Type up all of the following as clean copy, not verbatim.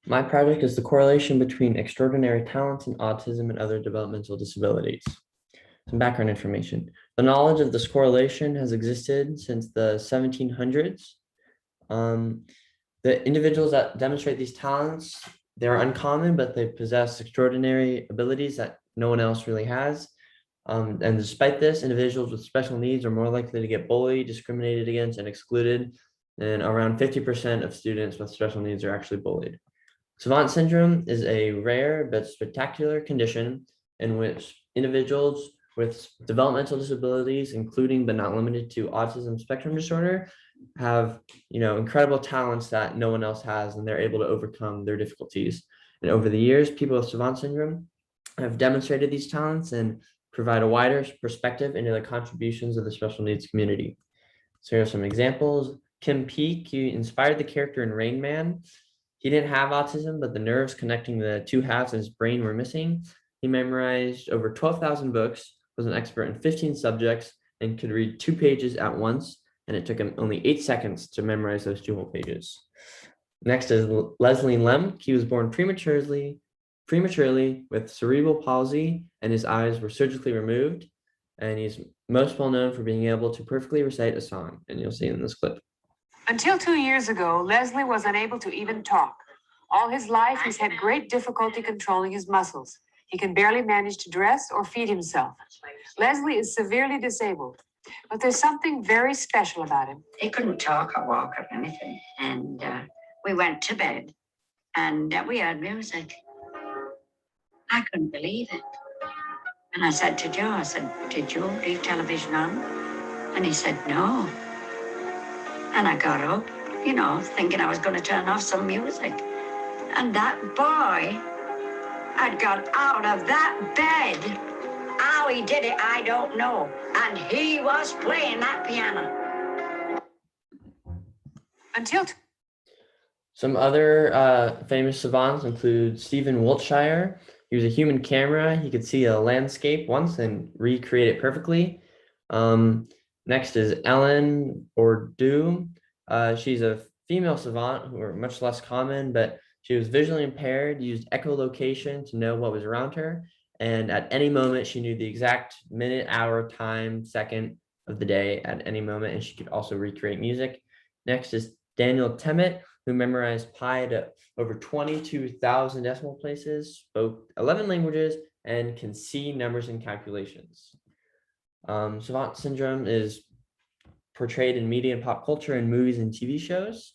My project is the correlation between extraordinary talents and autism and other developmental disabilities. Some background information. The knowledge of this correlation has existed since the 1700s. The individuals that demonstrate these talents, they're uncommon, but they possess extraordinary abilities that no one else really has. And despite this, individuals with special needs are more likely to get bullied, discriminated against, and excluded. And around 50% of students with special needs are actually bullied. Savant syndrome is a rare but spectacular condition in which individuals with developmental disabilities, including but not limited to autism spectrum disorder, have incredible talents that no one else has, and they're able to overcome their difficulties. And over the years, people with Savant syndrome have demonstrated these talents and provide a wider perspective into the contributions of the special needs community. So here are some examples. Kim Peek, he inspired the character in Rain Man. He didn't have autism, but the nerves connecting the two halves of his brain were missing. He memorized over 12,000 books, was an expert in 15 subjects, and could read 2 pages at once, and it took him only 8 seconds to memorize those 2 whole pages. Next is Leslie Lemke. He was born prematurely with cerebral palsy, and his eyes were surgically removed, and he's most well known for being able to perfectly recite a song, and you'll see in this clip. Until 2 years ago, Leslie was unable to even talk. All his life, he's had great difficulty controlling his muscles. He can barely manage to dress or feed himself. Leslie is severely disabled, but there's something very special about him. He couldn't talk or walk or anything. And we went to bed and we heard music. I couldn't believe it. And I said to Joe, did you leave television on? And he said, no. And I got up, thinking I was going to turn off some music. And that boy had got out of that bed. How he did it, I don't know. And he was playing that piano. Some other famous savants include Stephen Wiltshire. He was a human camera. He could see a landscape once and recreate it perfectly. Next is Ellen Ordu. She's a female savant who are much less common, but she was visually impaired, used echolocation to know what was around her. And at any moment, she knew the exact minute, hour, time, second of the day at any moment. And she could also recreate music. Next is Daniel Temmet, who memorized pi to over 22,000 decimal places, spoke 11 languages, and can see numbers and calculations. Savant syndrome is portrayed in media and pop culture in movies and TV shows.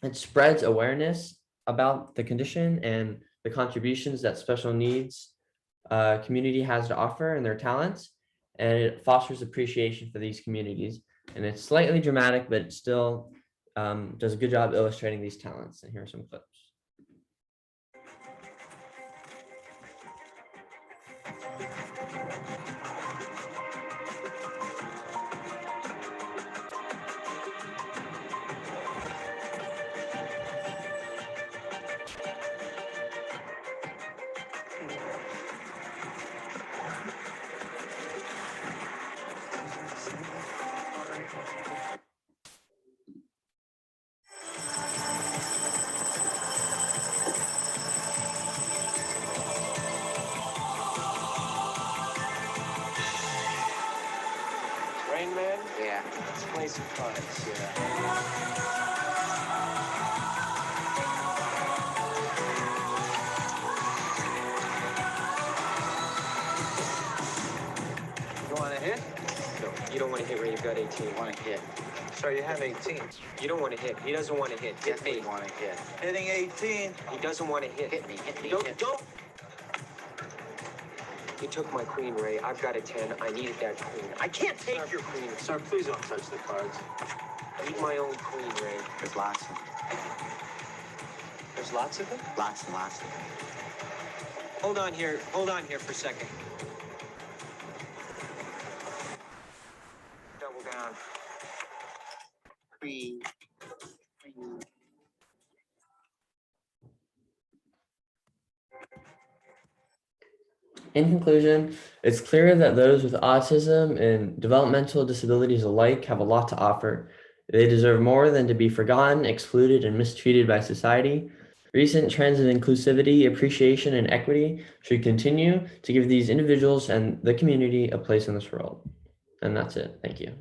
It spreads awareness about the condition and the contributions that special needs community has to offer and their talents, and it fosters appreciation for these communities. And it's slightly dramatic, but it still does a good job illustrating these talents. And here are some clips. Rain Man? Yeah. Let's play some cards. Yeah. You want to hit? No, you don't want to hit when you've got 18. You want to hit. So you have 18. You don't want to hit. He doesn't want to hit. Hit me. You want to hit. Hitting 18. He doesn't want to hit. Hit me. Hit me. Don't, hit. don't. You took my queen, Ray. I've got a 10. I needed that queen. I can't take your queen. Sir, please don't touch the cards. I need my own queen, Ray. There's lots of them. There's lots of them? Lots and lots of them. Hold on here. Hold on here for a second. Double down. Queen. Queen. In conclusion, it's clear that those with autism and developmental disabilities alike have a lot to offer. They deserve more than to be forgotten, excluded, and mistreated by society. Recent trends of inclusivity, appreciation, and equity should continue to give these individuals and the community a place in this world. And that's it. Thank you.